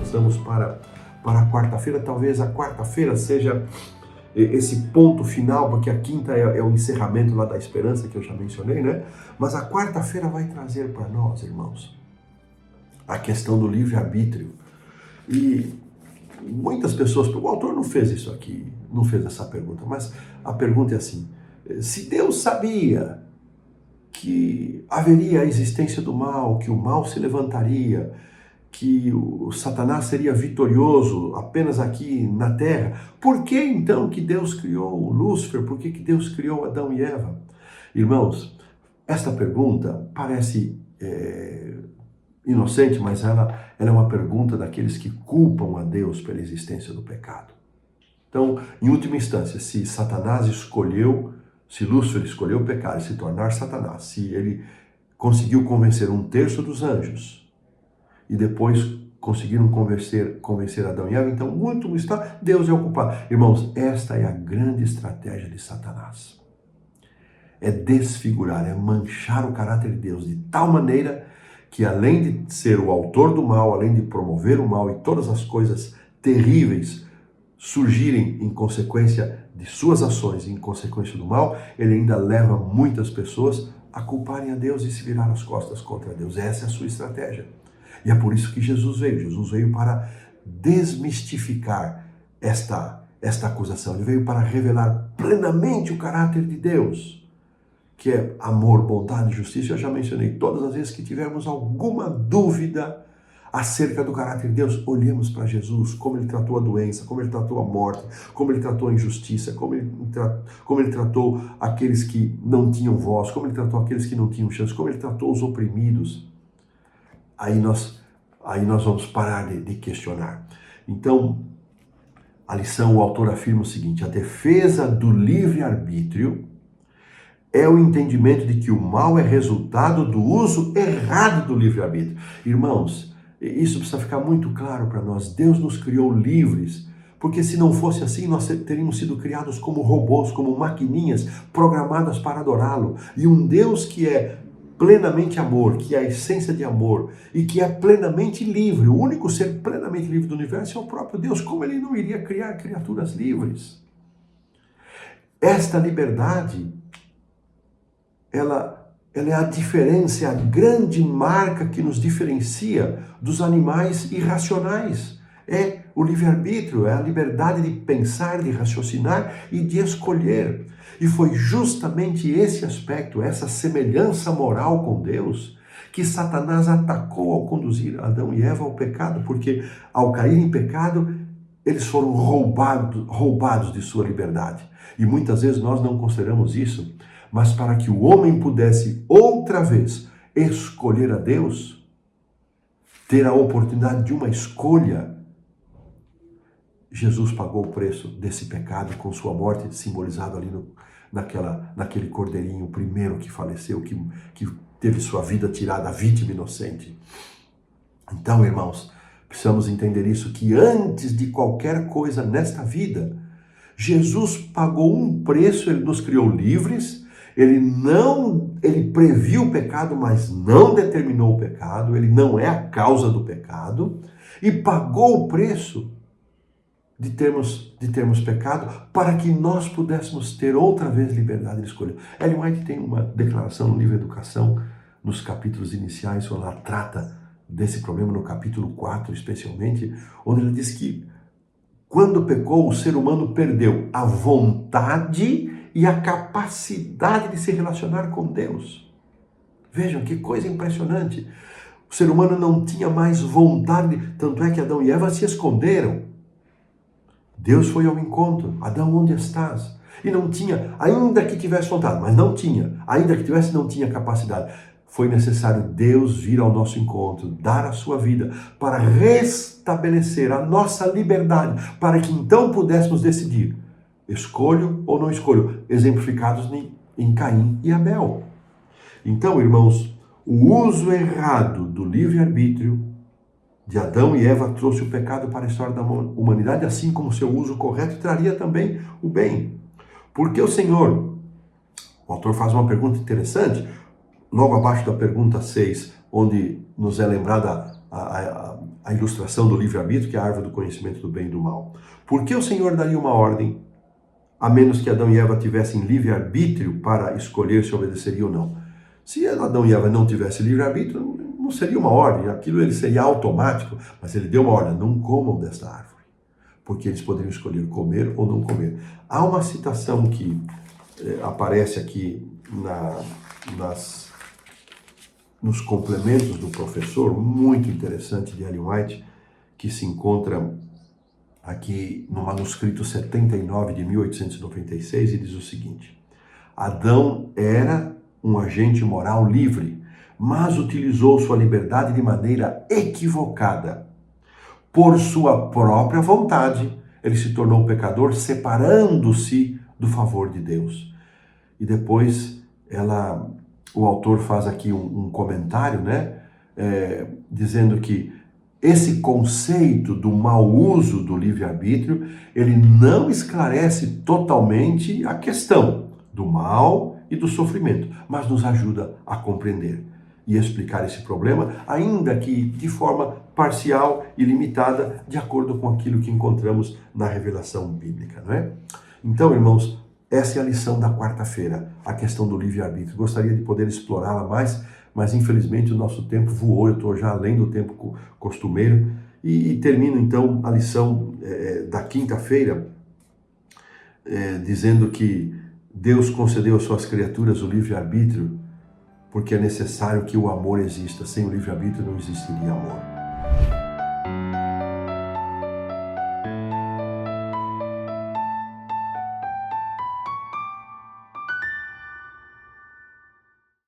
avançamos para a quarta-feira. Talvez a quarta-feira seja esse ponto final, porque a quinta é o encerramento lá da esperança que eu já mencionei, né? Mas a quarta-feira vai trazer para nós, irmãos, a questão do livre-arbítrio. E muitas pessoas, o autor não fez isso aqui, não fez essa pergunta, mas a pergunta é assim: se Deus sabia que haveria a existência do mal, que o mal se levantaria, que o Satanás seria vitorioso apenas aqui na Terra, por que então que Deus criou Lúcifer? Por que Deus criou Adão e Eva? Irmãos, esta pergunta parece inocente, mas ela é uma pergunta daqueles que culpam a Deus pela existência do pecado. Então, em última instância, se Lúcifer escolheu pecar e se tornar Satanás, se ele conseguiu convencer 1/3 dos anjos e depois conseguiram convencer Adão e Eva, então, em último instante, Deus é o culpado. Irmãos, esta é a grande estratégia de Satanás. É desfigurar, é manchar o caráter de Deus de tal maneira que, além de ser o autor do mal, além de promover o mal e todas as coisas terríveis surgirem em consequência de suas ações, em consequência do mal, ele ainda leva muitas pessoas a culparem a Deus e se virar as costas contra Deus. Essa é a sua estratégia. E é por isso que Jesus veio. Jesus veio para desmistificar esta acusação. Ele veio para revelar plenamente o caráter de Deus, que é amor, bondade e justiça. Eu já mencionei todas as vezes que tivermos alguma dúvida acerca do caráter de Deus, olhemos para Jesus, como ele tratou a doença, como ele tratou a morte, como ele tratou a injustiça, como ele tratou aqueles que não tinham voz, como ele tratou aqueles que não tinham chance, como ele tratou os oprimidos. Aí nós vamos parar de questionar. Então, a lição, o autor afirma o seguinte: a defesa do livre-arbítrio é o entendimento de que o mal é resultado do uso errado do livre-arbítrio. Irmãos, isso precisa ficar muito claro para nós. Deus nos criou livres, porque se não fosse assim, nós teríamos sido criados como robôs, como maquininhas programadas para adorá-lo. E um Deus que é plenamente amor, que é a essência de amor e que é plenamente livre, o único ser plenamente livre do universo é o próprio Deus. Como ele não iria criar criaturas livres? Esta liberdade, ela é a diferença, é a grande marca que nos diferencia dos animais irracionais. É o livre-arbítrio, é a liberdade de pensar, de raciocinar e de escolher. E foi justamente esse aspecto, essa semelhança moral com Deus, que Satanás atacou ao conduzir Adão e Eva ao pecado, porque ao cair em pecado, eles foram roubados de sua liberdade. E muitas vezes nós não consideramos isso, mas para que o homem pudesse outra vez escolher a Deus, ter a oportunidade de uma escolha, Jesus pagou o preço desse pecado com sua morte, simbolizado ali naquele cordeirinho, o primeiro que faleceu, que teve sua vida tirada, a vítima inocente. Então, irmãos, precisamos entender isso, que antes de qualquer coisa nesta vida, Jesus pagou um preço, ele nos criou livres. Ele previu o pecado, mas não determinou o pecado, ele não é a causa do pecado, e pagou o preço de termos pecado para que nós pudéssemos ter outra vez liberdade de escolha. Ellen White tem uma declaração no livro Educação, nos capítulos iniciais, onde ela trata desse problema, no capítulo 4 especialmente, onde ela diz que quando pecou, o ser humano perdeu a vontade e a capacidade de se relacionar com Deus. Vejam que coisa impressionante. O ser humano não tinha mais vontade, tanto é que Adão e Eva se esconderam. Deus foi ao encontro. Adão, onde estás? E não tinha, ainda que tivesse vontade, mas não tinha. Ainda que tivesse, não tinha capacidade. Foi necessário Deus vir ao nosso encontro, dar a sua vida, para restabelecer a nossa liberdade, para que então pudéssemos decidir: escolho ou não escolho? Exemplificados em Caim e Abel. Então, irmãos, o uso errado do livre-arbítrio de Adão e Eva trouxe o pecado para a história da humanidade, assim como seu uso correto traria também o bem. Porque o Senhor, o autor faz uma pergunta interessante, logo abaixo da pergunta 6, onde nos é lembrada a ilustração do livre-arbítrio, que é a árvore do conhecimento do bem e do mal. Por que o Senhor daria uma ordem, a menos que Adão e Eva tivessem livre-arbítrio para escolher se obedeceriam ou não? Se Adão e Eva não tivessem livre-arbítrio, não seria uma ordem, aquilo ele seria automático, mas ele deu uma ordem: não comam desta árvore, porque eles poderiam escolher comer ou não comer. Há uma citação que aparece aqui nos complementos do professor, muito interessante, de Ellen White, que se encontra aqui no manuscrito 79 de 1896, e diz o seguinte: Adão era um agente moral livre, mas utilizou sua liberdade de maneira equivocada. Por sua própria vontade, ele se tornou pecador, separando-se do favor de Deus. E depois o autor faz aqui um comentário, né, dizendo que esse conceito do mau uso do livre-arbítrio, ele não esclarece totalmente a questão do mal e do sofrimento, mas nos ajuda a compreender e explicar esse problema, ainda que de forma parcial e limitada, de acordo com aquilo que encontramos na revelação bíblica, não é? Então, irmãos, essa é a lição da quarta-feira, a questão do livre-arbítrio. Gostaria de poder explorá-la mais, mas infelizmente o nosso tempo voou, eu estou já além do tempo costumeiro, e termino então a lição da quinta-feira dizendo que Deus concedeu às suas criaturas o livre-arbítrio porque é necessário que o amor exista. Sem o livre-arbítrio não existiria amor.